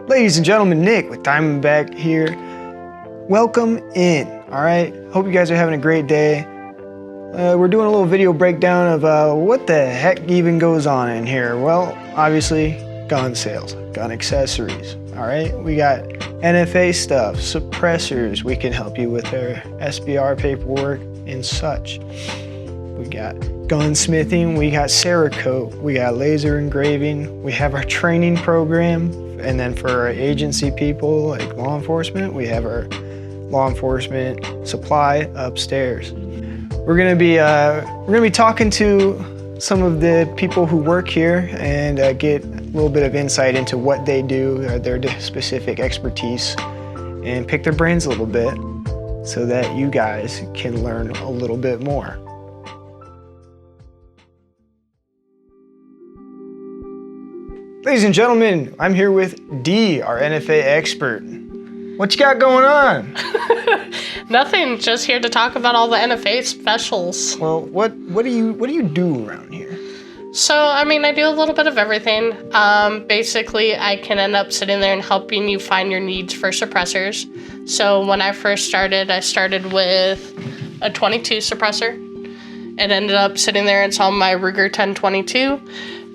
Ladies and gentlemen, Nick with Diamondback here. Welcome in, all right? Hope you guys are having a great day. We're doing a little video breakdown of what the heck even goes on in here. Well, obviously, gun sales, gun accessories, all right? We got NFA stuff, suppressors. We can help you with our SBR paperwork and such. We got gunsmithing, we got Cerakote, we got laser engraving, we have our training program, and then for our agency people like law enforcement, we have our law enforcement supply upstairs. We're gonna be talking to some of the people who work here and get a little bit of insight into what they do, their specific expertise, and pick their brains a little bit so that you guys can learn a little bit more. Ladies and gentlemen, I'm here with D, our NFA expert. What you got going on? Nothing, just here to talk about all the NFA specials. Well, what do you do around here? So, I do a little bit of everything. Basically, I can end up sitting there and helping you find your needs for suppressors. So when I first started, I started with a 22 suppressor. It ended up sitting there and saw my Ruger 1022.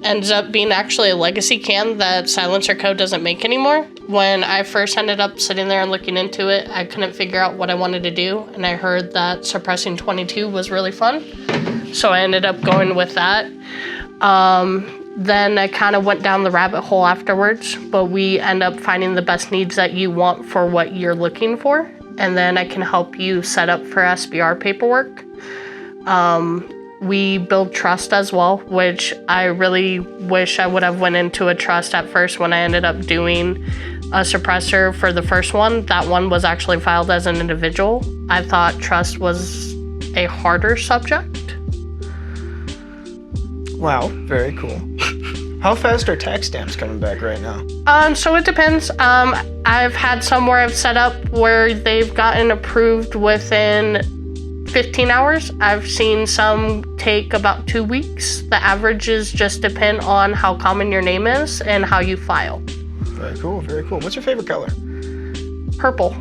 Ends up being actually a legacy can that Silencer Co. doesn't make anymore. When I first ended up sitting there and looking into it, I couldn't figure out what I wanted to do, and I heard that suppressing 22 was really fun, so I ended up going with that. Then I kind of went down the rabbit hole afterwards, but we end up finding the best needs that you want for what you're looking for, and then I can help you set up for SBR paperwork. We build trust as well, which I really wish I would have went into a trust at first when I ended up doing a suppressor for the first one. That one was actually filed as an individual. I thought trust was a harder subject. Wow, very cool. How fast are tax stamps coming back right now? So it depends. I've had some where I've set up where they've gotten approved within 15 hours. I've seen some take about 2 weeks. The averages just depend on how common your name is and how you file. Very cool, very cool. What's your favorite color? Purple.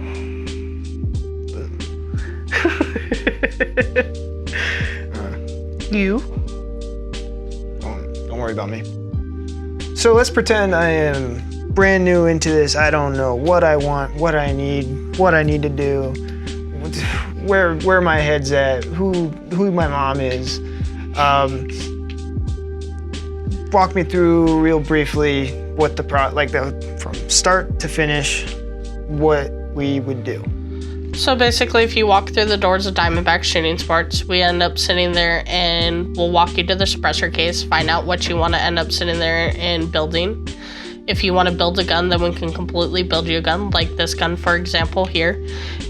You? Don't worry about me. So let's pretend I am brand new into this. I don't know what I want, what I need to do, where my head's at, who my mom is. Walk me through real briefly what from start to finish, what we would do. So basically, if you walk through the doors of Diamondback Shooting Sports, we end up sitting there and we'll walk you to the suppressor case, find out what you want to end up sitting there and building. If you want to build a gun, then we can completely build you a gun. Like this gun, for example, here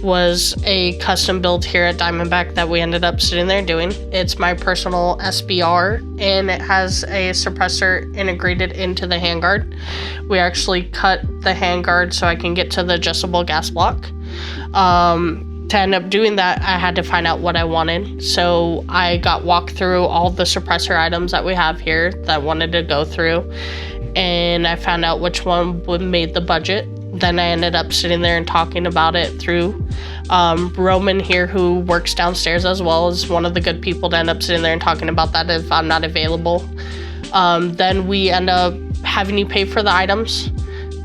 was a custom build here at Diamondback that we ended up sitting there doing. It's my personal SBR, and it has a suppressor integrated into the handguard. We actually cut the handguard so I can get to the adjustable gas block. To end up doing that, I had to find out what I wanted. So I got walked through all the suppressor items that we have here that I wanted to go through, and I found out which one would made the budget. Then I ended up sitting there and talking about it through Roman here, who works downstairs as well, as one of the good people to end up sitting there and talking about that if I'm not available. Then we end up having you pay for the items.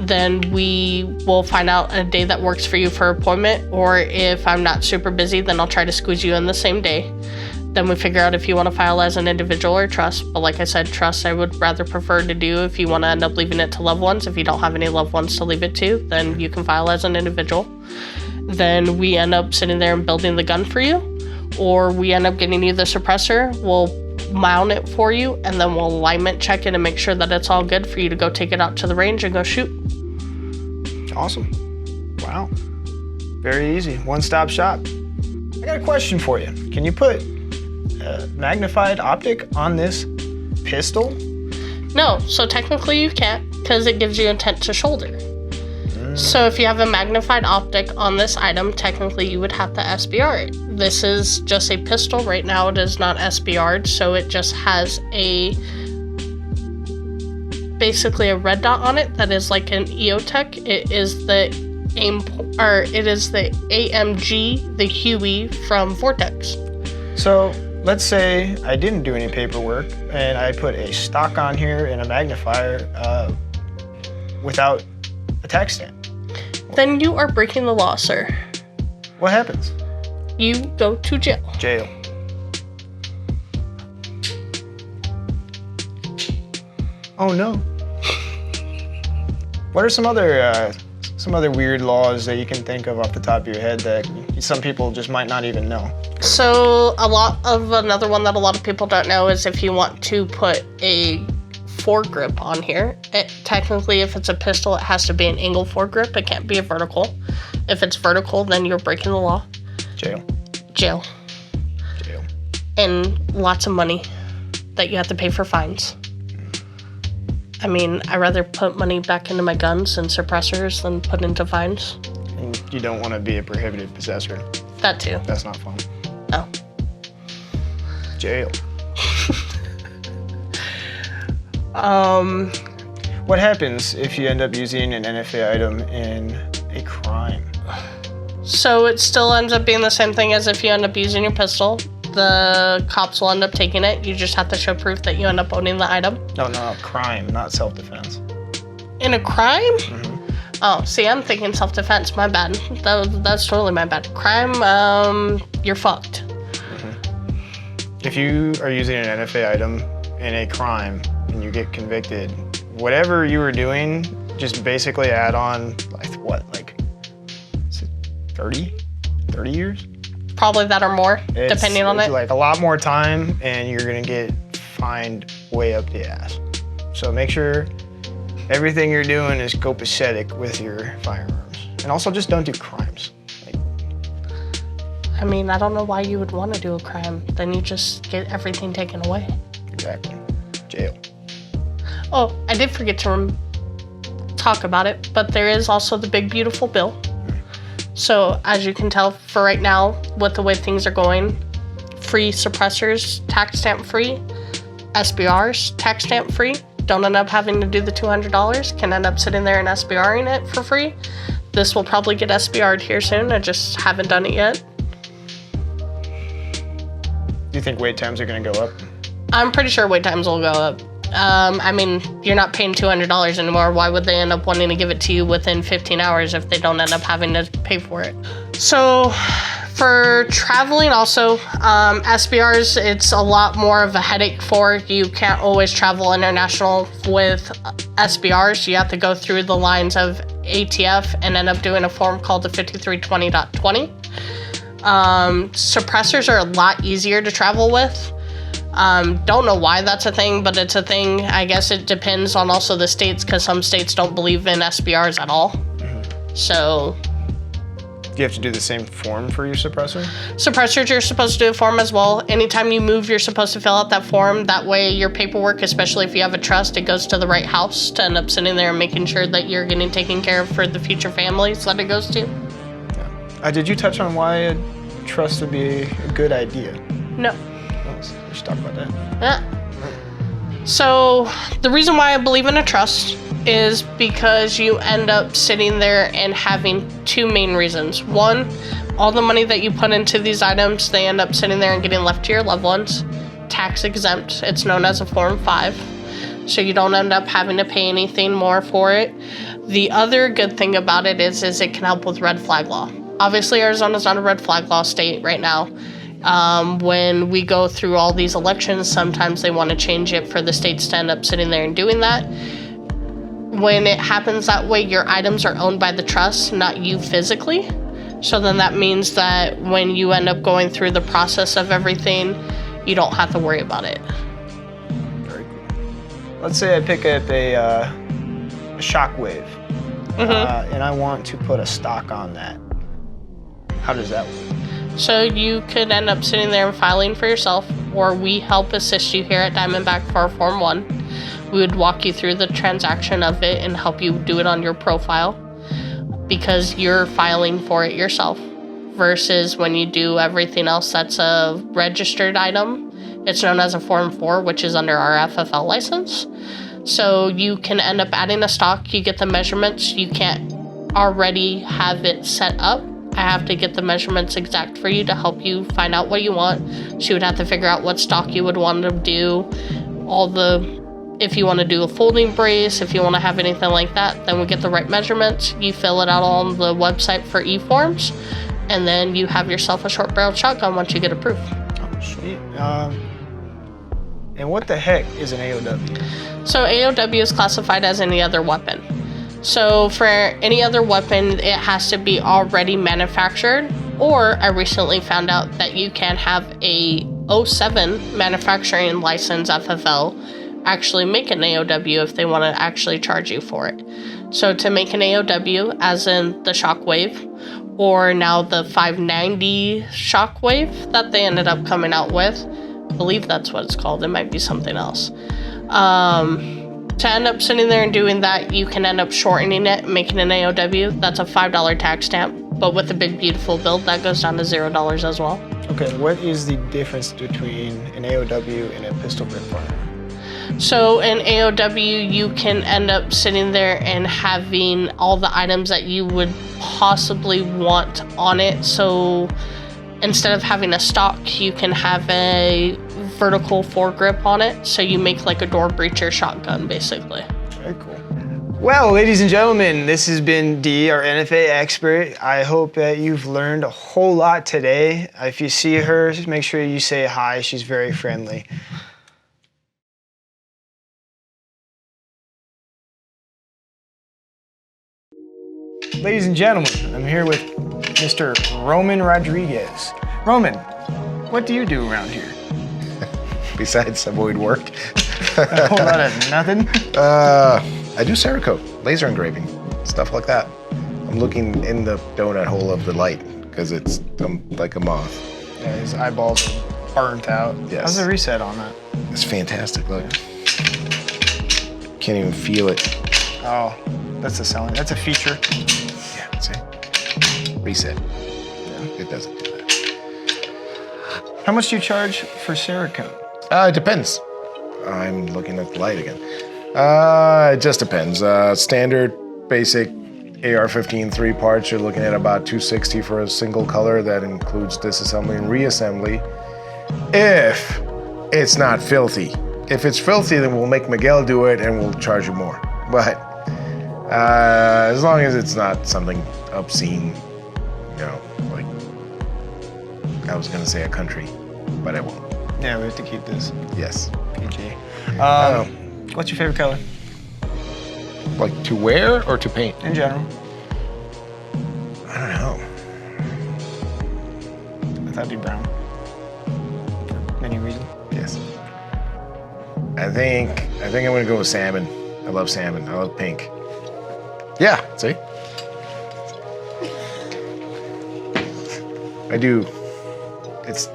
Then we will find out a day that works for you for appointment, or if I'm not super busy, then I'll try to squeeze you in the same day. Then we figure out if you want to file as an individual or trust. But like I said, trust I would rather prefer to do if you want to end up leaving it to loved ones. If you don't have any loved ones to leave it to, then you can file as an individual. Then we end up sitting there and building the gun for you, or we end up getting you the suppressor. We'll mount it for you, and then we'll alignment check it and make sure that it's all good for you to go take it out to the range and go shoot. Awesome. Wow. Very easy. One-stop shop. I got a question for you. Can you put a magnified optic on this pistol? No, so technically you can't, because it gives you intent to shoulder. So if you have a magnified optic on this item, technically you would have to SBR it. This is just a pistol. Right now it is not SBR'd, so it just has a basically a red dot on it that is like an EOTech. It is the AMG, the Huey from Vortex. So let's say I didn't do any paperwork and I put a stock on here and a magnifier without a tax stamp. Then you are breaking the law, sir. What happens? You go to jail. Jail. Oh no. What are some other weird laws that you can think of off the top of your head that some people just might not even know? So another one that a lot of people don't know is if you want to put a foregrip on here, technically if it's a pistol, it has to be an angle foregrip. It can't be a vertical. If it's vertical, then you're breaking the law. Jail. Jail. Jail. And lots of money that you have to pay for fines. I mean, I'd rather put money back into my guns and suppressors than put into fines. And you don't want to be a prohibited possessor. That too. That's not fun. No. Jail. Um, What happens if you end up using an NFA item in a crime? So it still ends up being the same thing as if you end up using your pistol. The cops will end up taking it. You just have to show proof that you end up owning the item. No, crime, not self-defense. In a crime? Mm-hmm. Oh, see, I'm thinking self-defense. My bad. That's totally my bad. Crime, you're fucked. Mm-hmm. If you are using an NFA item in a crime and you get convicted, whatever you were doing, just basically add on, like 30 years? Probably that or more, depending on it. Like a lot more time, and you're gonna get fined way up the ass. So make sure everything you're doing is copacetic with your firearms. And also just don't do crimes. I mean, I don't know why you would want to do a crime. Then you just get everything taken away. Exactly. Jail. Oh, I did forget to talk about it, but there is also the big beautiful bill. So as you can tell, for right now, with the way things are going, free suppressors, tax stamp free, SBRs, tax stamp free, don't end up having to do the $200, can end up sitting there and SBRing it for free. This will probably get SBR'd here soon, I just haven't done it yet. Do you think wait times are gonna go up? I'm pretty sure wait times will go up. I mean, you're not paying $200 anymore. Why would they end up wanting to give it to you within 15 hours if they don't end up having to pay for it? So for traveling also, SBRs, it's a lot more of a headache for. You can't always travel international with SBRs. You have to go through the lines of ATF and end up doing a form called the 5320.20. Suppressors are a lot easier to travel with. Don't know why that's a thing, but it's a thing. I guess it depends on also the states, because some states don't believe in SBRs at all. Mm-hmm. So do you have to do the same form for your suppressor? Suppressors, you're supposed to do a form as well. Anytime you move, you're supposed to fill out that form. That way your paperwork, especially if you have a trust, it goes to the right house to end up sitting there and making sure that you're getting taken care of for the future families that it goes to. Yeah. Did you touch on why a trust would be a good idea? No. We should talk about that. Yeah. So the reason why I believe in a trust is because you end up sitting there and having two main reasons. One, all the money that you put into these items, they end up sitting there and getting left to your loved ones. Tax exempt. It's known as a Form 5. So you don't end up having to pay anything more for it. The other good thing about it is it can help with red flag law. Obviously, Arizona's not a red flag law state right now. When we go through all these elections, sometimes they want to change it for the states to end up sitting there and doing that. When it happens that way, your items are owned by the trust, not you physically. So then that means that when you end up going through the process of everything, you don't have to worry about it. Very cool. Let's say I pick up a Shockwave, and I want to put a stock on that. How does that work? So you could end up sitting there and filing for yourself, or we help assist you here at Diamondback for our Form 1. We would walk you through the transaction of it and help you do it on your profile, because you're filing for it yourself, versus when you do everything else that's a registered item. It's known as a Form 4, which is under our FFL license. So you can end up adding a stock, you get the measurements, you can't already have it set up. I have to get the measurements exact for you to help you find out what you want. She would have to figure out what stock you would want to do, if you want to do a folding brace, if you want to have anything like that, then we get the right measurements. You fill it out on the website for e-forms, and then you have yourself a short-barreled shotgun once you get approved. Oh, sweet. And what the heck is an AOW? So AOW is classified as any other weapon. So for any other weapon, it has to be already manufactured, or I recently found out that you can have a 07 manufacturing license FFL actually make an AOW if they want to actually charge you for it. So to make an AOW, as in the Shockwave, or now the 590 Shockwave that they ended up coming out with, I believe that's what it's called, it might be something else. To end up sitting there and doing that, you can end up shortening it, making an AOW. That's a $5 tax stamp, but with a big beautiful build, that goes down to $0 as well. Okay, what is the difference between an AOW and a pistol grip firearm? So in AOW, you can end up sitting there and having all the items that you would possibly want on it. So instead of having a stock, you can have a vertical foregrip on it. So you make like a door breacher shotgun, basically. Very cool. Well, ladies and gentlemen, this has been Dee, our NFA expert. I hope that you've learned a whole lot today. If you see her, make sure you say hi. She's very friendly. Ladies and gentlemen, I'm here with Mr. Roman Rodriguez. Roman, what do you do around here? Besides avoid work. A whole lot of nothing? I do Cerakote, laser engraving, stuff like that. I'm looking in the donut hole of the light because it's like a moth. Yeah, his eyeballs are burnt out. Yes. How's the reset on that? It's fantastic, look. Can't even feel it. Oh, that's the selling. That's a feature. Yeah, see? Reset. Yeah, it doesn't do that. How much do you charge for Cerakote? It depends. I'm looking at the light again. It just depends. Standard, basic AR-15 3 parts, you're looking at about $260 for a single color. That includes disassembly and reassembly. If it's not filthy. If it's filthy, then we'll make Miguel do it and we'll charge you more. But as long as it's not something obscene, you know, like I was gonna say a country, but I won't. Yeah, we have to keep this Yes. PG. What's your favorite color? Like to wear or to paint? In general. I don't know. I thought it'd be brown. For many reasons. Yes. I think I'm gonna go with salmon. I love salmon. I love pink. Yeah, see? I do. It's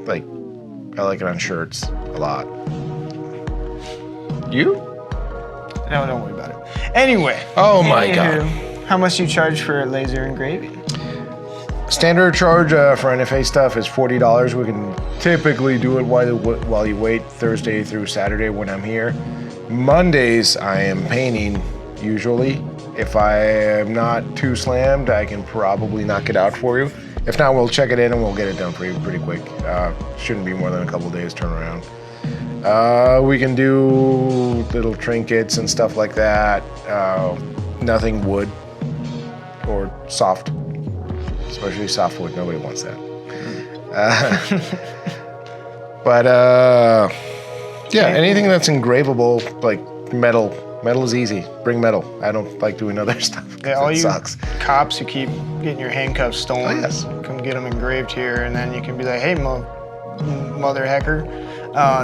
like, I like it on shirts a lot. You? No, don't worry about it. Anyway. Oh my God. How much do you charge for laser engraving? Standard charge for NFA stuff is $40. We can typically do it while you wait, Thursday through Saturday when I'm here. Mondays I am painting usually. If I am not too slammed, I can probably knock it out for you. If not, we'll check it in and we'll get it done for you pretty quick. Shouldn't be more than a couple days turnaround. We can do little trinkets and stuff like that. Nothing wood or soft, especially softwood. Nobody wants that. But yeah, anything that's engravable, like metal. Metal is easy. Bring metal. I don't like doing other stuff. Yeah, all it you sucks. cops who keep getting your handcuffs stolen, Oh, yes. come get them engraved here, and then you can be like, hey, mother hecker,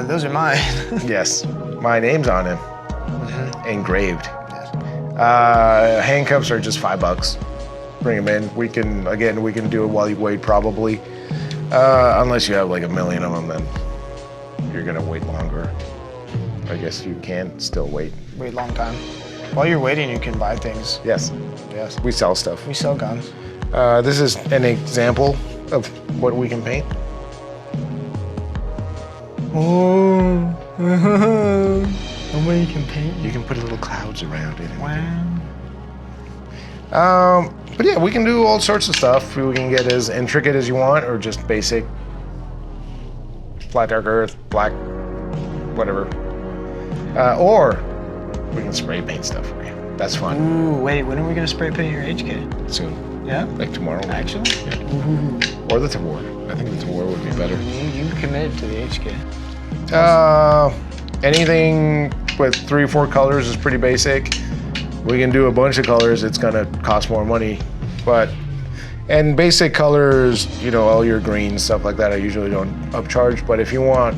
those are mine. Yes, my name's on him, engraved. Yes. Handcuffs are just $5. Bring them in. We can do it while you wait probably. Unless you have like 1 million of them, then you're gonna wait longer. I guess you can still wait. Wait a long time. While you're waiting, you can buy things. Yes, Yes. we sell stuff. We sell guns. This is an example of what we can paint. Oh, I'm Somebody can paint. You can put little clouds around it. Wow. But yeah, we can do all sorts of stuff. We can get as intricate as you want, or just basic, flat dark earth, black, whatever. Or we can spray paint stuff for you. That's fun. Ooh, wait, when are we gonna spray paint your HK? Soon. Yeah? Like tomorrow. Actually? Yeah. Ooh. Or the Tavor. I think the Tavor would be better. You committed to the HK. Anything with 3 or 4 colors is pretty basic. We can do a bunch of colors. It's gonna cost more money, and basic colors, you know, all your greens, stuff like that, I usually don't upcharge. But if you want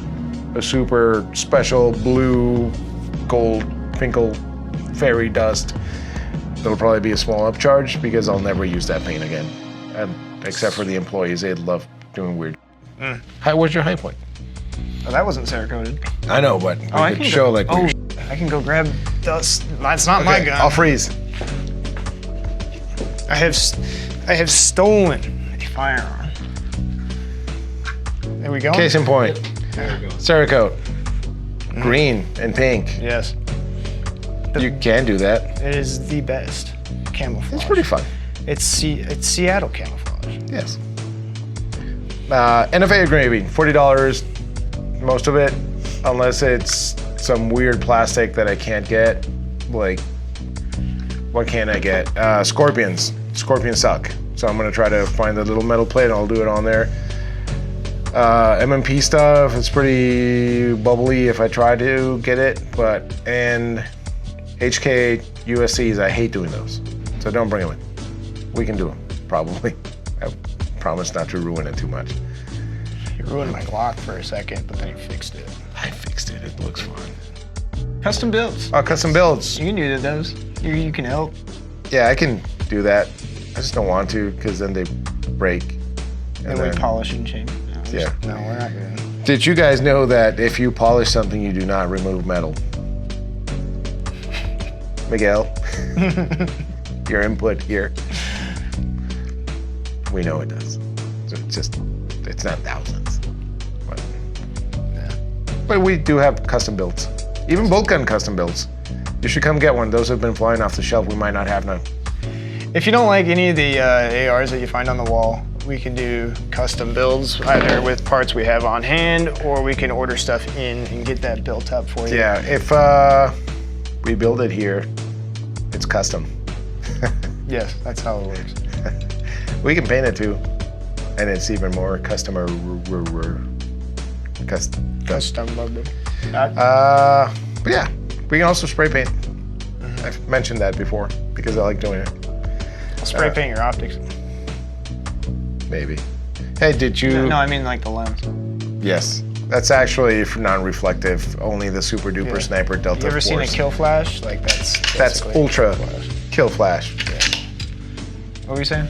a super special blue, gold, pinkle, fairy dust, it'll probably be a small upcharge because I'll never use that paint again. Except for the employees, they love doing weird. What's your high point? Oh, that wasn't Cerakoted. I know, but we I could can show go, like. oh, I can go grab dust. That's not my gun. I'll freeze. I have stolen a firearm. There we go. Case in point. There we go. Cerakote. Green and pink. Yes. You can do that. It is the best camouflage. It's pretty fun. It's Seattle camouflage. Yes. NFA engraving, $40. Most of it, unless it's some weird plastic that I can't get. Like, what can I get? Scorpions. Scorpions suck. So I'm gonna try to find the little metal plate and I'll do it on there. MMP stuff, it's pretty bubbly if I try to get it, and HK USCs, I hate doing those. So don't bring them in. We can do them, probably. I promise not to ruin it too much. You ruined my Glock for a second, but then you fixed it. I fixed it, it looks fun. Custom builds. Oh, custom builds. You can do those. You can help. Yeah, I can do that. I just don't want to, because then they break. And we polish and change. No, Yeah. No, we're not gonna. Did you guys know that if you polish something, you do not remove metal? Miguel, your input here. We know it does. So it's not thousands. But, yeah. But we do have custom builds. Even bolt gun custom builds. You should come get one. Those have been flying off the shelf. We might not have none. If you don't like any of the ARs that you find on the wall, we can do custom builds, either with parts we have on hand, or we can order stuff in and get that built up for you. Yeah, if we build it here, it's custom. Yes, that's how it works. We can paint it too, and it's even more customer. Custom. But yeah, we can also spray paint. I've mentioned that before because I like doing it. Spray paint your optics. Maybe. Hey, did you? No, I mean like the lens. Yes, that's actually non-reflective. Only the super duper sniper Delta You ever Force. seen a kill flash? Like That's basically ultra flash. kill flash. Yeah. What were you saying?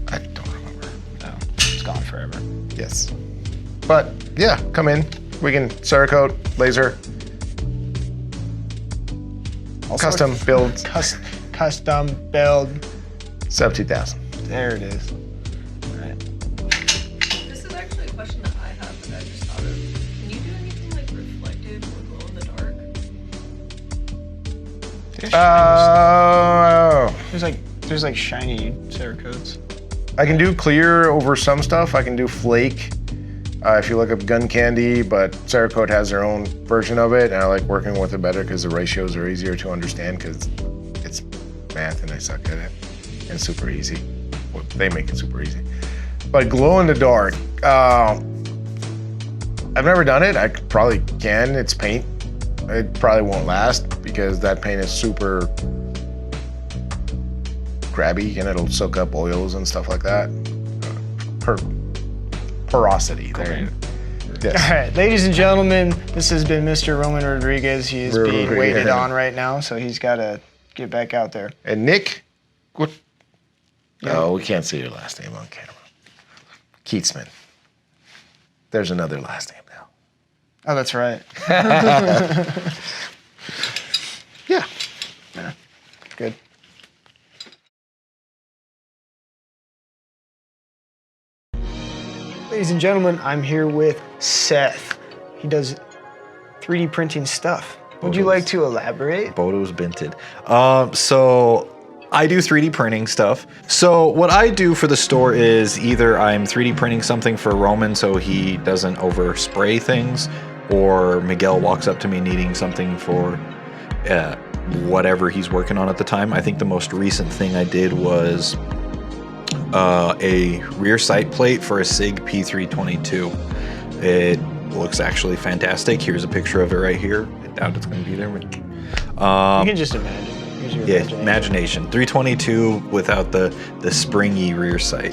I don't remember. No, it's gone forever. Yes, but yeah, come in. We can Cerakote, laser, custom build, Custom build. sub 2,000. There it is. All right. This is actually a question that I have that I just thought of. Can you do anything like reflective or glow in the dark? There's like shiny Cerakotes. I can do clear over some stuff. I can do flake. If you look up gun candy, but Cerakote has their own version of it, and I like working with it better because the ratios are easier to understand because it's math and I suck at it. And super easy. Well, they make it super easy. But glow in the dark, I've never done it. I probably can. It's paint. It probably won't last because that paint is super grabby and it'll soak up oils and stuff like that. Porosity. There. Yes. All right, ladies and gentlemen, this has been Mr. Roman Rodriguez. He is being waited on right now, so he's got to get back out there. And Nick, what? Yeah. Oh, we can't see your last name on camera. Keatsman. There's another last name now. Oh, that's right. Yeah. Yeah. Good. Ladies and gentlemen, I'm here with Seth. He does 3D printing stuff. Would you like to elaborate? Bodo's Binted. So I do 3D printing stuff. So what I do for the store is either I'm 3D printing something for Roman so he doesn't overspray things, or Miguel walks up to me needing something for whatever he's working on at the time. I think the most recent thing I did was a rear sight plate for a SIG P322. It looks actually fantastic. Here's a picture of it right here. I doubt it's going to be there. But, You can just imagine. Use your yeah, imagination. 322 without the springy rear sight.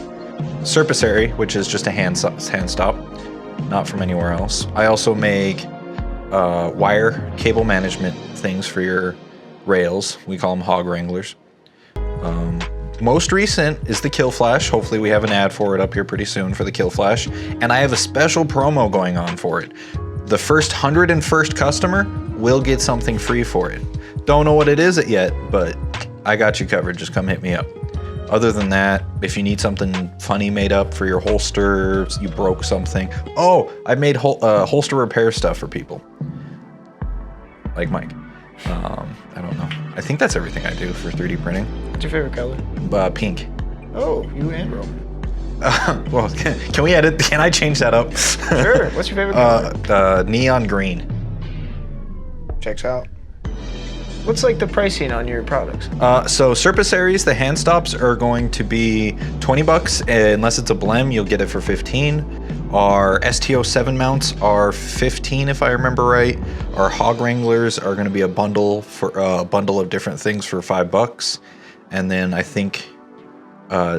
Surpicary, which is just a hand stop, not from anywhere else. I also make wire cable management things for your rails. We call them hog wranglers. Most recent is the Kill Flash. Hopefully we have an ad for it up here pretty soon for the Kill Flash. And I have a special promo going on for it. The first 101st customer will get something free for it. Don't know what it is yet, but I got you covered. Just come hit me up. Other than that, if you need something funny made up for your holster, you broke something. Oh, I made holster repair stuff for people. Like Mike. I don't know. I think that's everything I do for 3D printing. What's your favorite color? Pink. Oh, you and Roman. Well, can we edit? Can I change that up? Sure. What's your favorite color? Neon green. Checks out. What's like the pricing on your products? So Surpicaries, the hand stops, are going to be $20. Unless it's a blem, you'll get it for 15. Our STO7 mounts are 15, if I remember right. Our hog wranglers are going to be a bundle of different things for $5. And then I think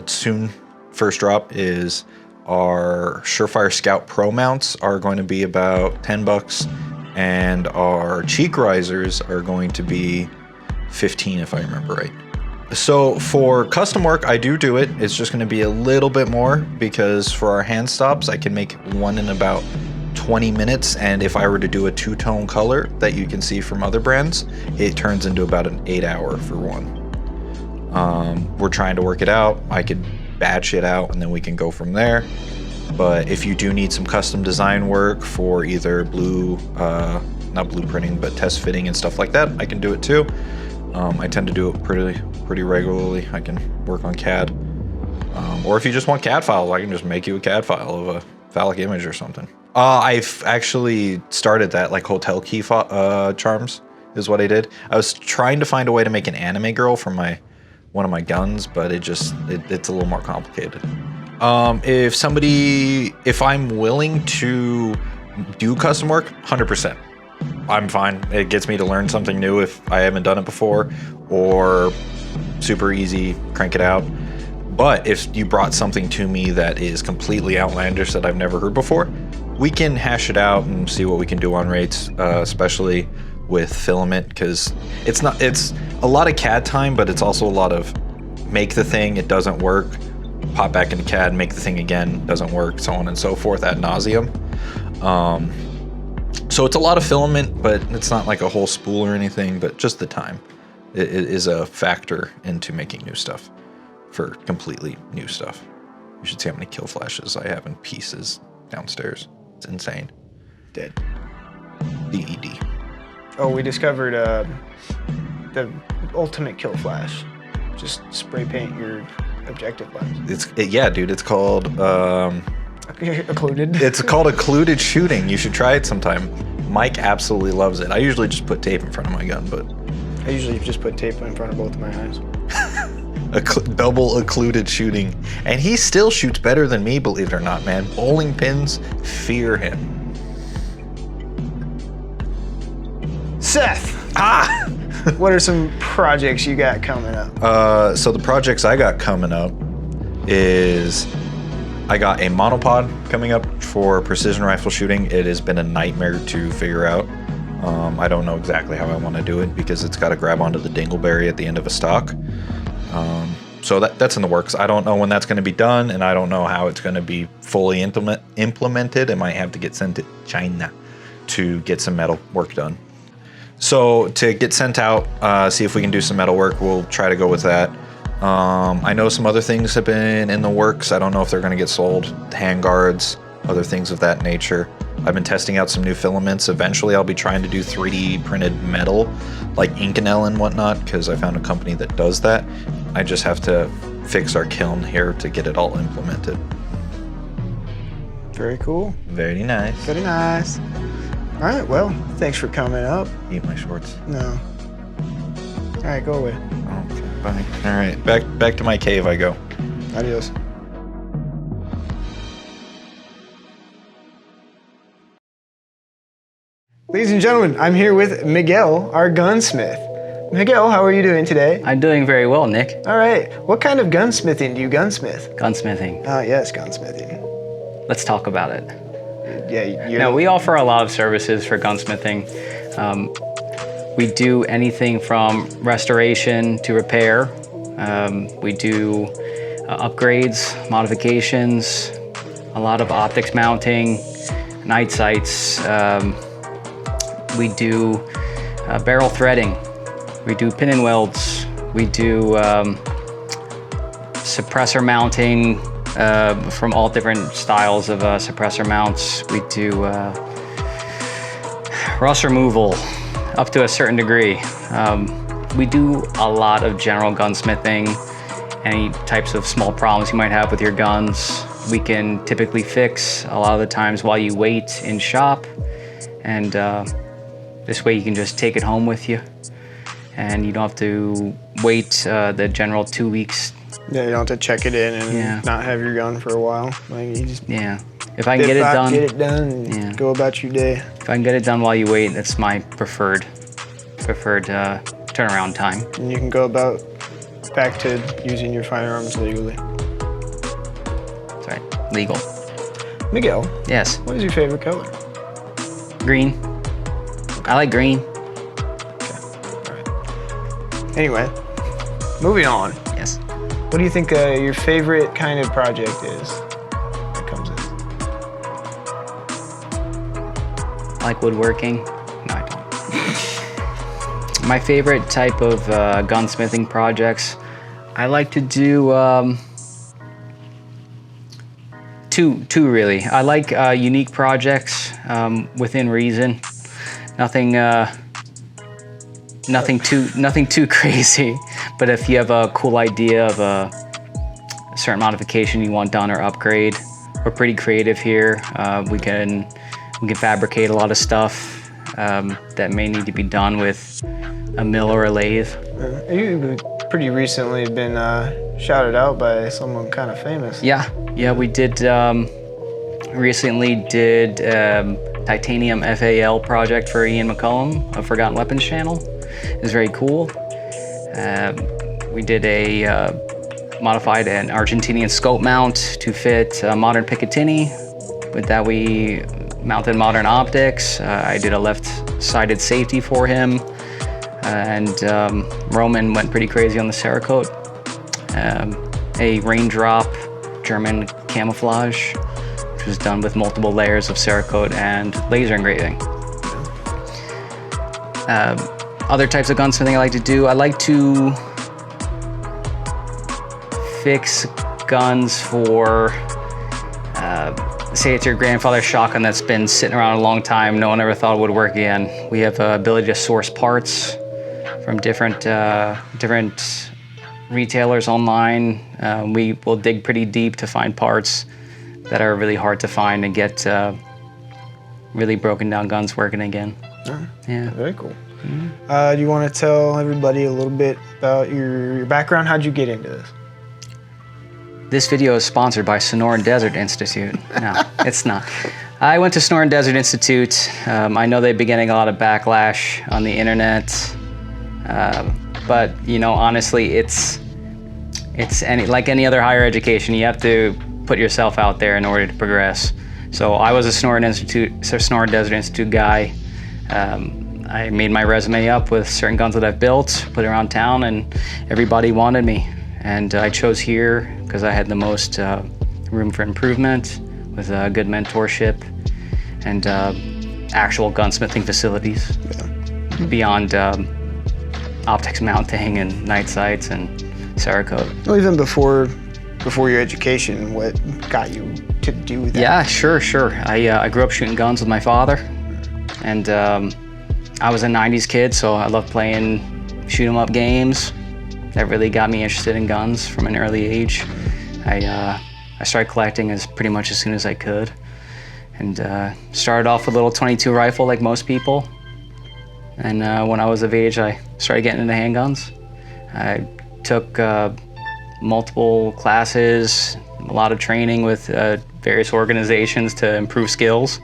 soon, first drop is our Surefire Scout Pro mounts are going to be about $10. And our cheek risers are going to be 15, if I remember right. So for custom work, I do it. It's just going to be a little bit more because for our hand stops, I can make one in about 20 minutes. And if I were to do a two-tone color that you can see from other brands, it turns into about an 8-hour for one. We're trying to work it out. I could batch it out and then we can go from there. But if you do need some custom design work for either not blueprinting, but test fitting and stuff like that, I can do it too. I tend to do it pretty regularly. I can work on CAD. Or if you just want CAD files, I can just make you a CAD file of a phallic image or something. I've actually started that, like hotel key charms is what I did. I was trying to find a way to make an anime girl for one of my guns, but it's a little more complicated. If I'm willing to do custom work, 100%. I'm fine. It gets me to learn something new if I haven't done it before, or super easy, crank it out. But if you brought something to me that is completely outlandish that I've never heard before, we can hash it out and see what we can do on rates, especially with filament, because it's a lot of CAD time, but it's also a lot of make the thing, it doesn't work, pop back into CAD, make the thing again, doesn't work, so on and so forth ad nauseum. So it's a lot of filament, but it's not like a whole spool or anything, but just the time it is a factor into making new stuff for completely new stuff. You should see how many kill flashes I have in pieces downstairs. It's insane. Dead. DED. Oh, we discovered the ultimate kill flash. Just spray paint your objective lens. Yeah, dude. It's called Occluded. It's called occluded shooting. You should try it sometime. Mike absolutely loves it. I usually just put tape in front of my gun, but I usually just put tape in front of both of my eyes. Double occluded shooting, and he still shoots better than me, believe it or not, man. Bowling pins fear him. Seth, what are some projects you got coming up? So the projects I got coming up is I got a monopod coming up for precision rifle shooting. It has been a nightmare to figure out. I don't know exactly how I want to do it because it's got to grab onto the dingleberry at the end of a stock. So that's in the works. I don't know when that's going to be done, and I don't know how it's going to be fully implemented. I might have to get sent to China to get some metal work done. So to get sent out, see if we can do some metal work, we'll try to go with that. I know some other things have been in the works. I don't know if they're going to get sold. Hand guards, other things of that nature. I've been testing out some new filaments. Eventually, I'll be trying to do 3D printed metal, like Inconel and whatnot, because I found a company that does that. I just have to fix our kiln here to get it all implemented. Very cool. Very nice. Very nice. All right, well, thanks for coming up. Eat my shorts. No. All right, go away. Okay, bye. All right, back to my cave I go. Adios. Ladies and gentlemen, I'm here with Miguel, our gunsmith. Miguel, how are you doing today? I'm doing very well, Nick. All right. What kind of gunsmithing do you gunsmith? Gunsmithing. Yes, gunsmithing. Let's talk about it. Yeah, you're... Now, we offer a lot of services for gunsmithing. We do anything from restoration to repair. We do upgrades, modifications, a lot of optics mounting, night sights. We do barrel threading. We do pin and welds. We do suppressor mounting from all different styles of suppressor mounts. We do rust removal up to a certain degree. We do a lot of general gunsmithing. Any types of small problems you might have with your guns, we can typically fix a lot of the times while you wait in shop. And this way you can just take it home with you. And you don't have to wait the general 2 weeks. Yeah, you don't have to check it in and not have your gun for a while. Like you just if I can get it done, and go about your day. If I can get it done while you wait, that's my preferred turnaround time. And you can go about back to using your firearms legally. That's right, legal. Miguel. Yes. What is your favorite color? Green. I like green. Anyway, moving on. Yes. What do you think your favorite kind of project is that comes in? I like woodworking. No, I don't. My favorite type of gunsmithing projects, I like to do two really. I like unique projects within reason. Nothing too crazy, but if you have a cool idea of a certain modification you want done or upgrade, we're pretty creative here. We can fabricate a lot of stuff that may need to be done with a mill or a lathe. You've pretty recently been shouted out by someone kind of famous. Yeah, we did recently did titanium FAL project for Ian McCullum of Forgotten Weapons channel. It's very cool. We did a modified an Argentinian scope mount to fit a modern Picatinny. With that, we mounted modern optics. I did a left-sided safety for him, and Roman went pretty crazy on the Cerakote. A raindrop German camouflage, which was done with multiple layers of Cerakote and laser engraving. Other types of gunsmithing I like to do, I like to fix guns for, say it's your grandfather's shotgun that's been sitting around a long time, no one ever thought it would work again. We have the ability to source parts from different retailers online. We will dig pretty deep to find parts that are really hard to find and get really broken down guns working again. Yeah. Very cool. Do you want to tell everybody a little bit about your background? How'd you get into this? This video is sponsored by Sonoran Desert Institute. No, it's not. I went to Sonoran Desert Institute. I know they've been getting a lot of backlash on the internet, but honestly, it's like any other higher education. You have to put yourself out there in order to progress. So I was a Sonoran Desert Institute guy. I made my resume up with certain guns that I've built, put it around town, and everybody wanted me. And I chose here because I had the most room for improvement with good mentorship and actual gunsmithing facilities beyond optics mounting and night sights and Cerakote. Well, even before before your education, what got you to do that? Yeah, sure. I grew up shooting guns with my father, and I was a 90s kid, so I loved playing shoot 'em up games. That really got me interested in guns from an early age. I started collecting pretty much as soon as I could, and started off with a little .22 rifle like most people. And when I was of age, I started getting into handguns. I took multiple classes, a lot of training with various organizations to improve skills.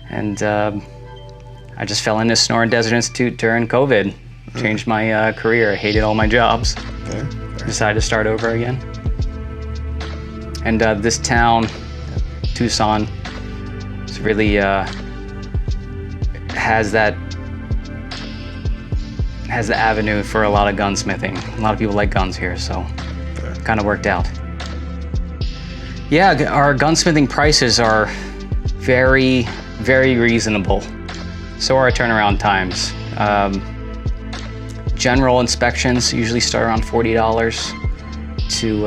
And I just fell into Sonoran Desert Institute during COVID. Changed my career. I hated all my jobs. Okay. Decided to start over again. And this town, Tucson, is really has the avenue for a lot of gunsmithing. A lot of people like guns here, so it kind of worked out. Yeah, our gunsmithing prices are very, very reasonable. So are our turnaround times. General inspections usually start around $40 to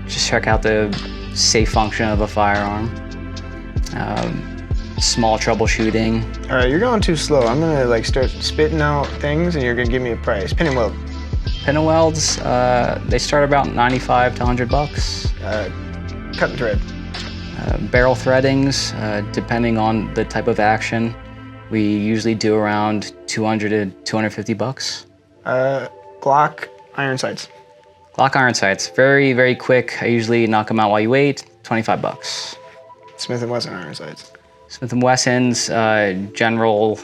just check out the safe function of a firearm. Small troubleshooting. All right, you're going too slow. I'm gonna like start spitting out things, and you're gonna give me a price. Pin and weld. Pin and welds, they start about $95 to $100. Cut and thread. Barrel threadings, depending on the type of action, we usually do around $200 to $250. Glock iron sights. Glock iron sights, very, very quick. I usually knock them out while you wait, $25. Smith & Wesson iron sights. Smith & Wesson's, general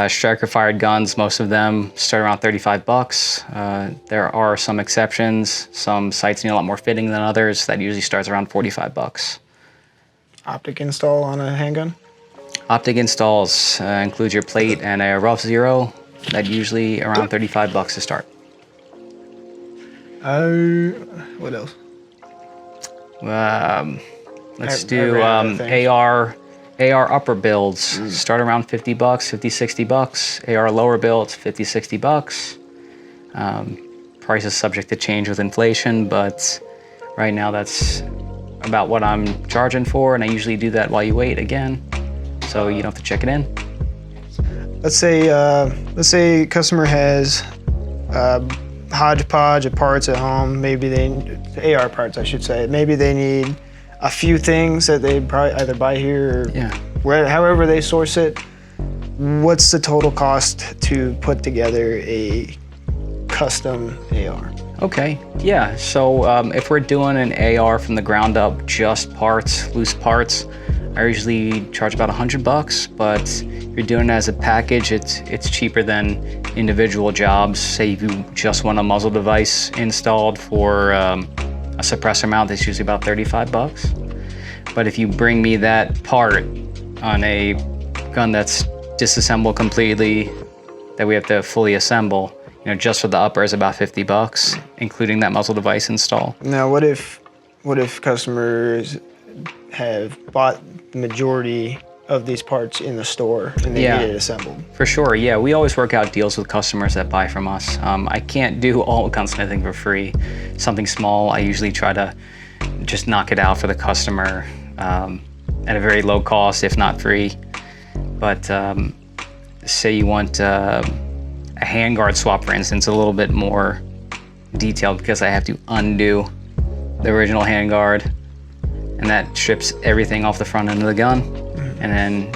striker-fired guns, most of them start around $35. There are some exceptions. Some sights need a lot more fitting than others. That usually starts around $45. Optic install on a handgun. Optic installs includes your plate and a rough zero. That usually around $35 to start. What else? Let's I do ran out of things. AR upper builds start around $50, $50-$60. AR lower builds $50-$60. Price is subject to change with inflation, but right now that's about what I'm charging for, and I usually do that while you wait again, so you don't have to check it in. Let's say customer has hodgepodge of parts at home. Maybe AR parts, I should say. Maybe they need a few things that they probably either buy here or however they source it. What's the total cost to put together a custom AR? Okay, yeah, so if we're doing an AR from the ground up, just parts, loose parts, I usually charge about $100, but if you're doing it as a package, it's cheaper than individual jobs. Say if you just want a muzzle device installed for a suppressor mount, that's usually about $35. But if you bring me that part on a gun that's disassembled completely, that we have to fully assemble, just for the upper is about $50, including that muzzle device install. Now, what if customers have bought the majority of these parts in the store and they need it assembled? For sure, yeah. We always work out deals with customers that buy from us. I can't do all gunsmithing for free. Something small, I usually try to just knock it out for the customer at a very low cost, if not free. But say you want a handguard swap, for instance, a little bit more detailed because I have to undo the original handguard, and that strips everything off the front end of the gun. And then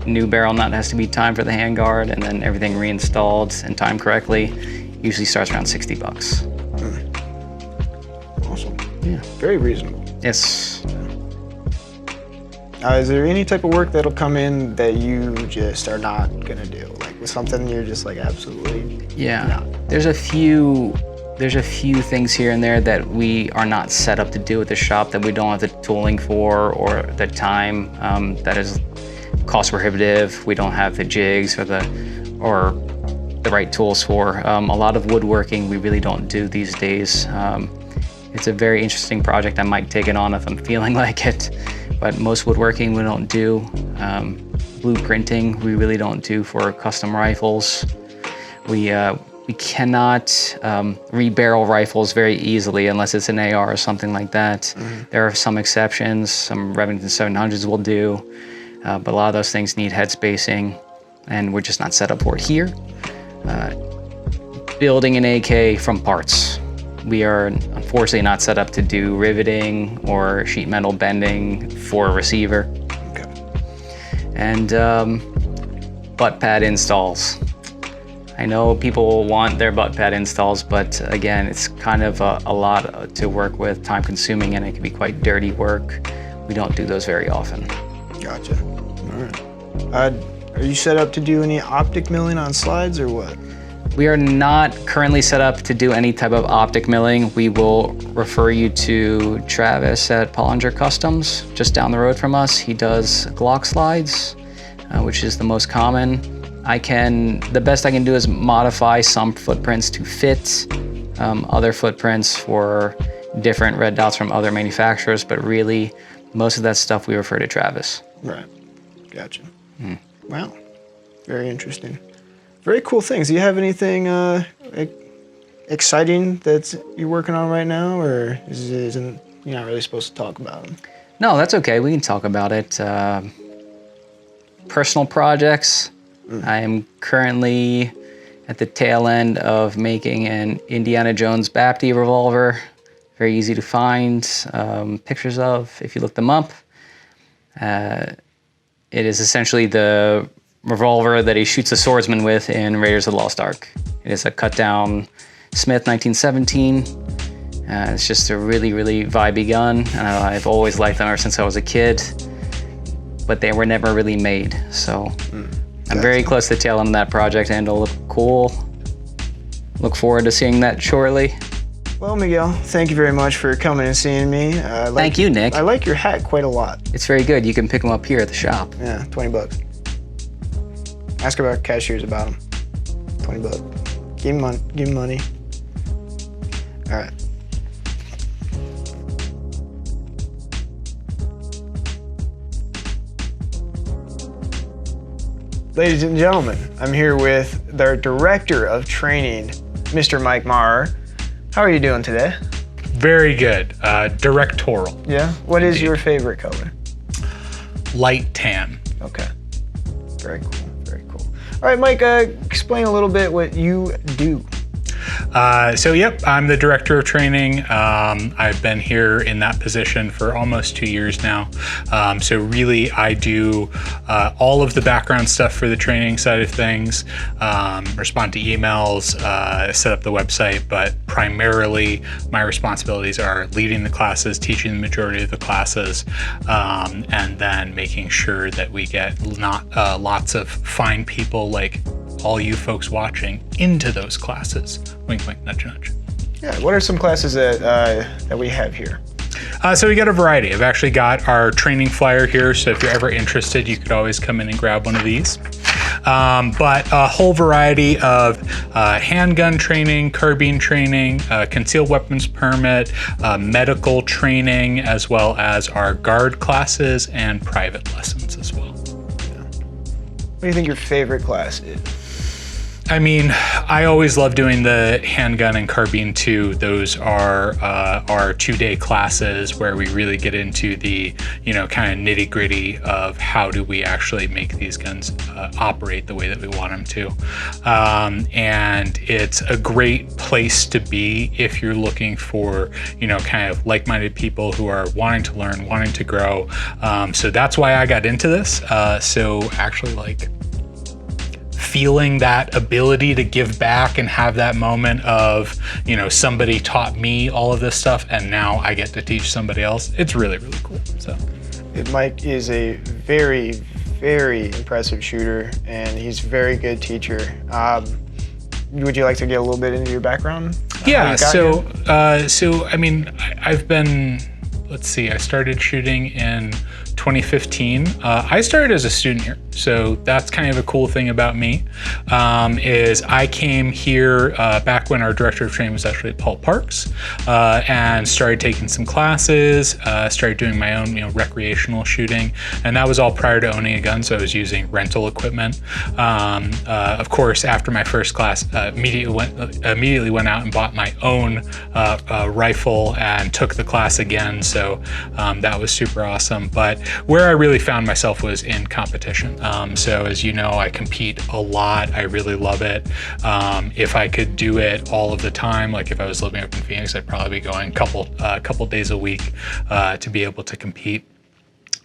new barrel nut has to be timed for the handguard, and then everything reinstalled and timed correctly. Usually starts around $60. Awesome. Yeah. Very reasonable. Yes. Is there any type of work that'll come in that you just are not gonna do? Like with something you're just like absolutely not? There's a few things here and there that we are not set up to do at the shop, that we don't have the tooling for or the time, that is cost prohibitive. We don't have the jigs or the right tools for. A lot of woodworking we really don't do these days. It's a very interesting project. I might take it on if I'm feeling like it, but most woodworking we don't do. Blueprinting we really don't do for custom rifles. We We cannot rebarrel rifles very easily unless it's an AR or something like that. There are some exceptions. Some Remington 700s will do, but a lot of those things need head spacing, and we're just not set up for it here. Building an AK from parts. We are unfortunately not set up to do riveting or sheet metal bending for a receiver. Okay. And butt pad installs. I know people want their butt pad installs, but again, it's kind of a lot to work with, time consuming, and it can be quite dirty work. We don't do those very often. Gotcha. All right. Are you set up to do any optic milling on slides or what? We are not currently set up to do any type of optic milling. We will refer you to Travis at Pollinger Customs, just down the road from us. He does Glock slides, which is the most common. The best I can do is modify some footprints to fit other footprints for different red dots from other manufacturers, but really most of that stuff we refer to Travis. Right. Gotcha. Wow. Very interesting. Very cool things. Do you have anything exciting that you're working on right now, or isn't you're not really supposed to talk about them? No, that's okay. We can talk about it. Personal projects. I am currently at the tail end of making an Indiana Jones Baptiste revolver. Very easy to find pictures of if you look them up. It is essentially the revolver that he shoots a swordsman with in Raiders of the Lost Ark. It is a cut-down Smith 1917. It's just a really, really vibey gun. I've always liked them ever since I was a kid, but they were never really made. So I'm very close to the tail end of that project, and it'll look cool. Look forward to seeing that shortly. Well, Miguel, thank you very much for coming and seeing me. Thank you, Nick. I like your hat quite a lot. It's very good. You can pick them up here at the shop. Yeah, $20. Ask about cashiers about them. $20. Give him money. All right. Ladies and gentlemen, I'm here with their Director of Training, Mr. Mike Maher. How are you doing today? Very good. Directorial. Yeah? What is your favorite color? Light tan. Okay. Very cool. Very cool. All right, Mike, explain a little bit what you do. Yep, I'm the Director of Training. I've been here in that position for almost 2 years now. So really, I do all of the background stuff for the training side of things, respond to emails, set up the website, but primarily my responsibilities are leading the classes, teaching the majority of the classes, and then making sure that we get lots of fine people like all you folks watching into those classes. Wink, wink, nudge, nudge. Yeah, what are some classes that we have here? So we got a variety. I've actually got our training flyer here, so if you're ever interested, you could always come in and grab one of these. But a whole variety of handgun training, carbine training, concealed weapons permit, medical training, as well as our guard classes and private lessons as well. What do you think your favorite class is? I mean, I always love doing the handgun and carbine too. Those are our 2-day classes where we really get into the, kind of nitty gritty of how do we actually make these guns operate the way that we want them to. And it's a great place to be if you're looking for, kind of like-minded people who are wanting to learn, wanting to grow. So that's why I got into this. So actually feeling that ability to give back and have that moment of, somebody taught me all of this stuff and now I get to teach somebody else. It's really, really cool. So Mike is a very, very impressive shooter, and he's a very good teacher. Would you like to get a little bit into your background? Yeah, I mean, I've been, let's see, I started shooting in 2015. I started as a student here. So that's kind of a cool thing about me, is I came here back when our director of training was actually Paul Parks, and started taking some classes, started doing my own, recreational shooting, and that was all prior to owning a gun. So I was using rental equipment. Of course, after my first class, immediately went out and bought my own rifle and took the class again. So that was super awesome. But where I really found myself was in competition. So as you know, I compete a lot. I really love it. If I could do it all of the time, like if I was living up in Phoenix, I'd probably be going a couple days a week to be able to compete.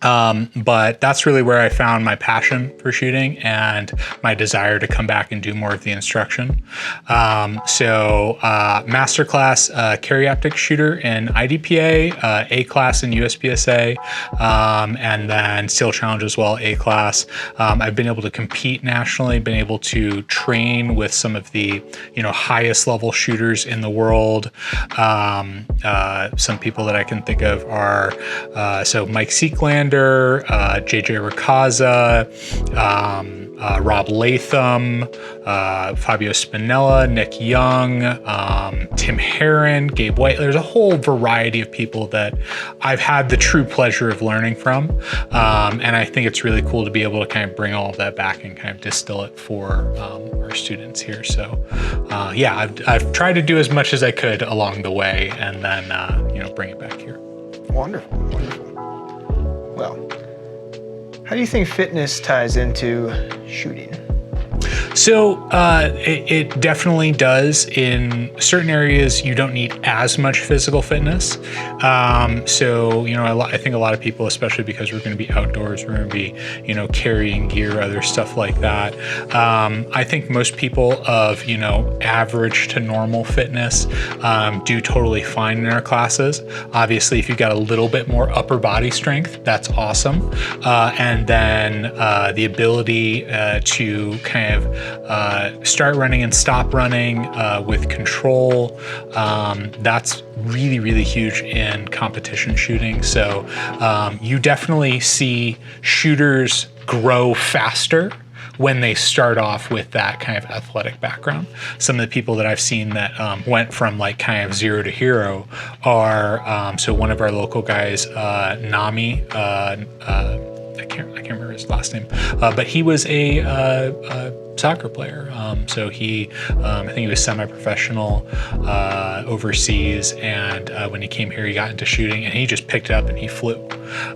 But that's really where I found my passion for shooting and my desire to come back and do more of the instruction. Masterclass carry optic shooter in IDPA, A class in USPSA, and then Steel Challenge as well, A class. I've been able to compete nationally, been able to train with some of the highest level shooters in the world. Some people that I can think of are Mike Seeklander, JJ Racaza, Rob Latham, Fabio Spinella, Nick Young, Tim Herron, Gabe White. There's a whole variety of people that I've had the true pleasure of learning from. And I think it's really cool to be able to kind of bring all of that back and kind of distill it for our students here. So I've tried to do as much as I could along the way, and then bring it back here. Wonderful, wonderful. Well, how do you think fitness ties into shooting? So it definitely does. In certain areas, you don't need as much physical fitness. I think a lot of people, especially because we're going to be outdoors, we're going to be, carrying gear, other stuff like that. I think most people of, average to normal fitness do totally fine in our classes. Obviously, if you've got a little bit more upper body strength, that's awesome. And then the ability to kind of start running and stop running with control. That's really, really huge in competition shooting. So you definitely see shooters grow faster when they start off with that kind of athletic background. Some of the people that I've seen that went from like kind of zero to hero are, so one of our local guys, Nami, I can't remember his last name, but he was a soccer player. So he, I think he was semi-professional overseas, and when he came here, he got into shooting, and he just picked it up and he flew.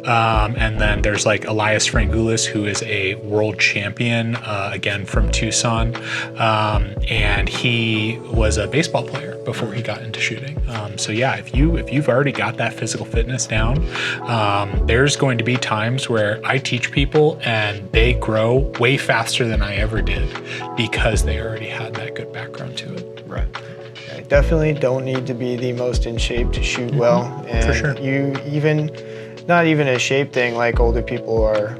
And then there's like Elias Frangoulis, who is a world champion, again from Tucson, and he was a baseball player before he got into shooting. If you've already got that physical fitness down, there's going to be times where I teach people and they grow way faster than I ever did because they already had that good background to it. Right. I definitely don't need to be the most in shape to shoot well. And for sure. Not even a shape thing, like older people are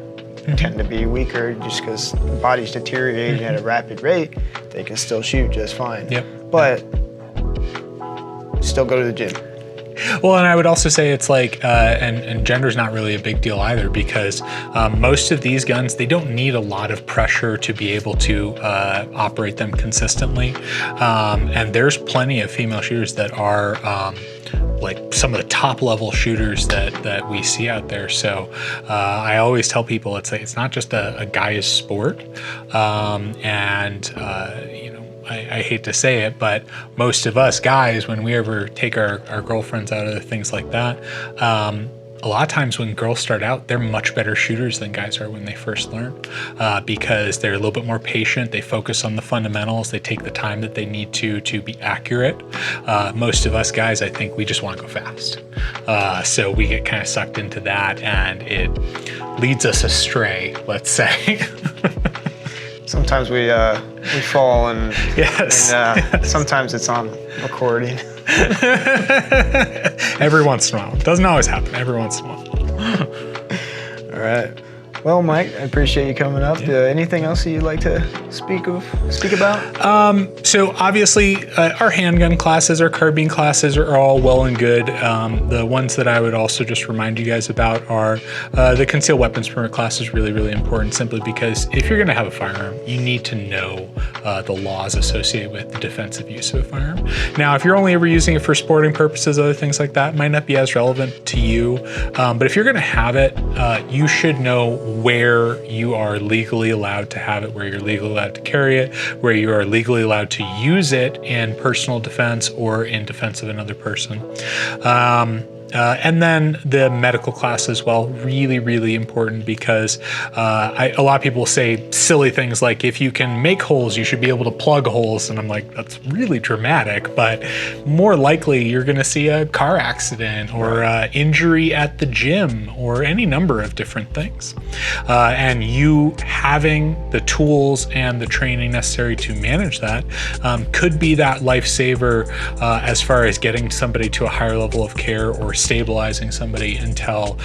tend to be weaker just because the body's deteriorating at a rapid rate. They can still shoot just fine. Yep. But still go to the gym. Well, and I would also say it's like, and gender's not really a big deal either, because most of these guns, they don't need a lot of pressure to be able to operate them consistently. And there's plenty of female shooters that are like some of the top level shooters that we see out there. So I always tell people it's like, it's not just a guy's sport. I hate to say it, but most of us guys, when we ever take our girlfriends out or things like that, a lot of times when girls start out, they're much better shooters than guys are when they first learn, because they're a little bit more patient. They focus on the fundamentals. They take the time that they need to be accurate. Most of us guys, I think we just want to go fast. So we get kind of sucked into that, and it leads us astray, let's say. Sometimes we fall and, yes. and sometimes it's on recording. Every once in a while. It doesn't always happen. Every once in a while. All right. Well, Mike, I appreciate you coming up. Anything else you'd like to speak about? So obviously, our handgun classes, our carbine classes are all well and good. The ones that I would also just remind you guys about are the concealed weapons permit class is really, really important, simply because if you're going to have a firearm, you need to know the laws associated with the defensive use of a firearm. Now, if you're only ever using it for sporting purposes, other things like that might not be as relevant to you. But if you're going to have it, you should know where you are legally allowed to have it, where you're legally allowed to carry it, where you are legally allowed to use it in personal defense or in defense of another person. And then the medical class as well, really, really important, because a lot of people say silly things like, if you can make holes, you should be able to plug holes. And I'm like, that's really dramatic, but more likely you're going to see a car accident or injury at the gym or any number of different things. And you having the tools and the training necessary to manage that could be that lifesaver as far as getting somebody to a higher level of care or stabilizing somebody until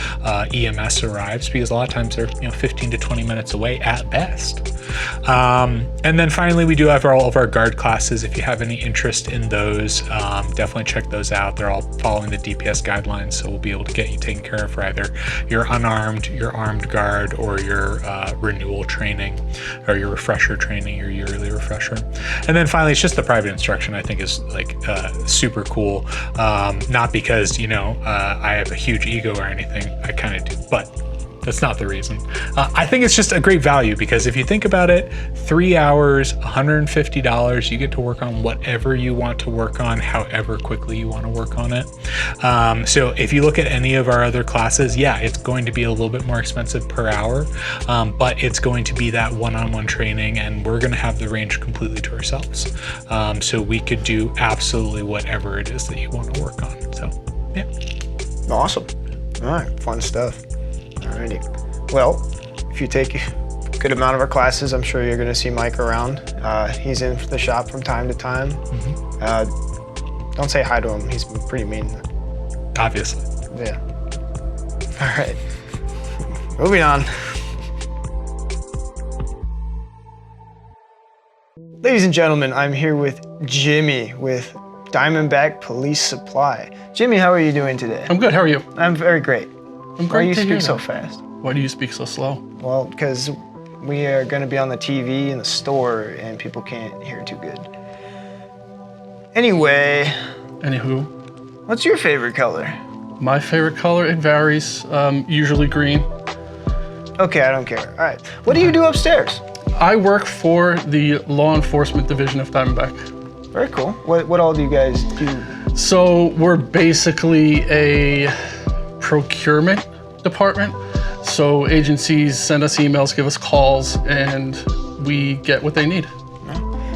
EMS arrives, because a lot of times they're 15 to 20 minutes away at best. And then finally, we do have all of our guard classes. If you have any interest in those, definitely check those out. They're all following the DPS guidelines, so we'll be able to get you taken care of for either your unarmed, your armed guard, or your renewal training, or your refresher training, your yearly refresher. And then finally, it's just the private instruction. I think is like super cool. Not because I have a huge ego or anything. I kind of do, but that's not the reason. I think it's just a great value, because if you think about it, 3 hours, $150, you get to work on whatever you want to work on, however quickly you want to work on it. So if you look at any of our other classes, yeah, it's going to be a little bit more expensive per hour, but it's going to be that one-on-one training, and we're going to have the range completely to ourselves. So we could do absolutely whatever it is that you want to work on. So, yeah. Awesome. All right, fun stuff. Alrighty. Well, if you take a good amount of our classes, I'm sure you're going to see Mike around. He's in the shop from time to time. Don't say hi to him. He's pretty mean. Obviously. Yeah. All right. Moving on. Ladies and gentlemen, I'm here with Jimmy with Diamondback Police Supply. Jimmy, how are you doing today? I'm good. How are you? I'm very great. I'm Why do you great to hear speak so that. fast? Why do you speak so slow? Well, because we are going to be on the TV in the store and people can't hear too good. Anyway, Anywho, what's your favorite color? my favorite color, it varies. Usually green. Okay, I don't care. All right. What do you do upstairs? I work for the law enforcement division of Diamondback. Very cool. What all do you guys do? So we're basically a procurement department. So agencies send us emails, give us calls, and we get what they need.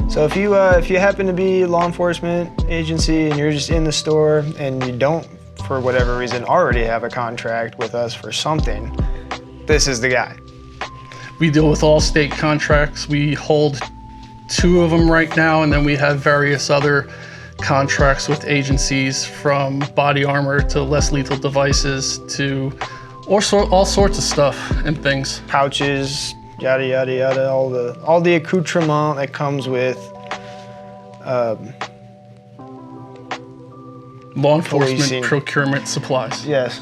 So if you happen to be a law enforcement agency and you're just in the store and you don't, for whatever reason, already have a contract with us for something, this is the guy. We deal with all state contracts. We hold 2 of them right now, and then we have various other contracts with agencies, from body armor to less lethal devices to all sorts of stuff and things. Pouches, yada yada yada, all the accoutrement that comes with Law enforcement policing. procurement supplies. Yes,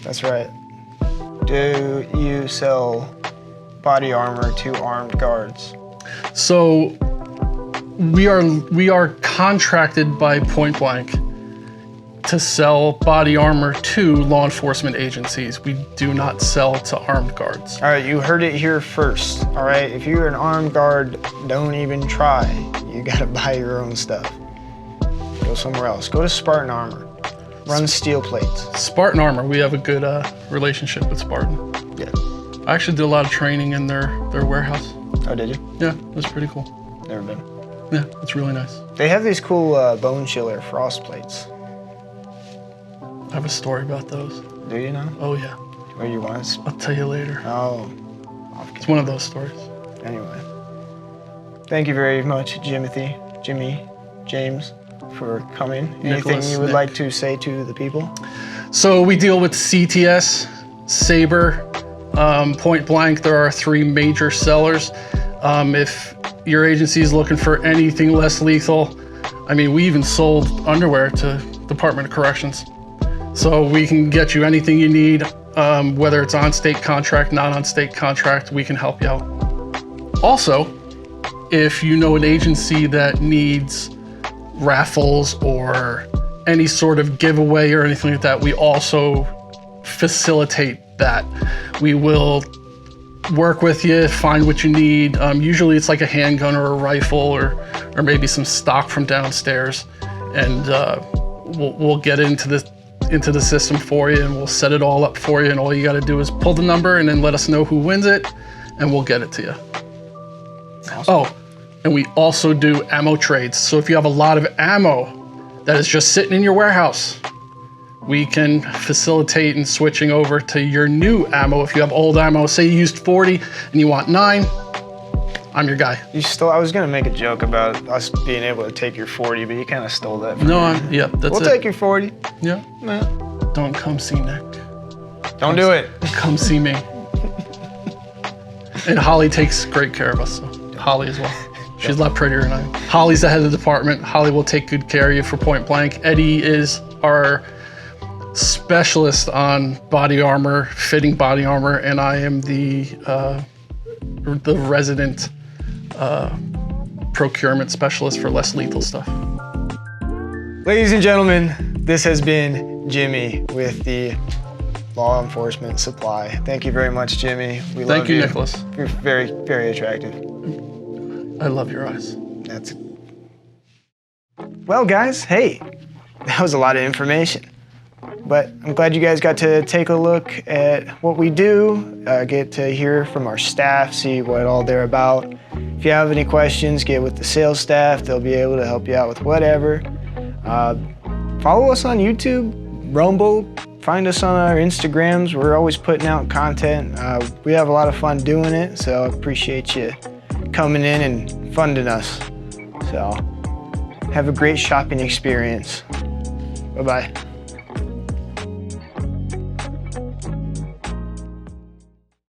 that's right. Do you sell body armor to armed guards? So we are contracted by Point Blank to sell body armor to law enforcement agencies. We do not sell to armed guards. All right, you heard it here first. All right, if you're an armed guard, don't even try. You gotta buy your own stuff. Go somewhere else. Go to Spartan Armor. Run steel plates. Spartan Armor, we have a good relationship with Spartan. Yeah. I actually did a lot of training in their warehouse. Oh, did you? Yeah, it was pretty cool. Never been. Yeah, it's really nice. They have these cool bone chiller frost plates. I have a story about those. Do you know? Oh yeah, Where you want to? I'll tell you later. Oh. It's one of those stories. Anyway. Thank you very much, Jimmy, James, for coming. Anything Nicholas, you would Nick. like to say to the people? So we deal with CTS, Saber, Point blank, there are 3 major sellers. If your agency is looking for anything less lethal, I mean, we even sold underwear to Department of Corrections. So we can get you anything you need, whether it's on state contract, not on state contract, we can help you out. Also, if you know an agency that needs raffles or any sort of giveaway or anything like that, we also facilitate that. We will work with you, find what you need. Usually it's like a handgun or a rifle or maybe some stock from downstairs, and we'll get into the system for you, and we'll set it all up for you, and all you got to do is pull the number and then let us know who wins it, and we'll get it to you. Awesome. Oh, and we also do ammo trades. So if you have a lot of ammo that is just sitting in your warehouse, we can facilitate in switching over to your new ammo. If you have old ammo, say you used 40 and you want 9, I'm your guy. I was gonna make a joke about us being able to take your 40, but you kind of stole that from me. That's it. We'll take your 40. Yeah. Don't come see Nick. Don't do it. Come see me. And Holly takes great care of us, so Holly as well. She's a lot prettier than I am. Holly's the head of the department. Holly will take good care of you for point blank. Eddie is our specialist on body armor, fitting body armor, and I am the resident procurement specialist for less lethal stuff. Ladies and gentlemen, this has been Jimmy with the Law Enforcement Supply. Thank you very much, Jimmy. We love you. Thank you, Nicholas. You're very, very attractive. I love your eyes. Well, guys, hey, that was a lot of information. But I'm glad you guys got to take a look at what we do, get to hear from our staff, see what all they're about. If you have any questions, get with the sales staff. They'll be able to help you out with whatever. Follow us on YouTube, Rumble, find us on our Instagrams. We're always putting out content. We have a lot of fun doing it, so I appreciate you coming in and funding us. So have a great shopping experience. Bye-bye.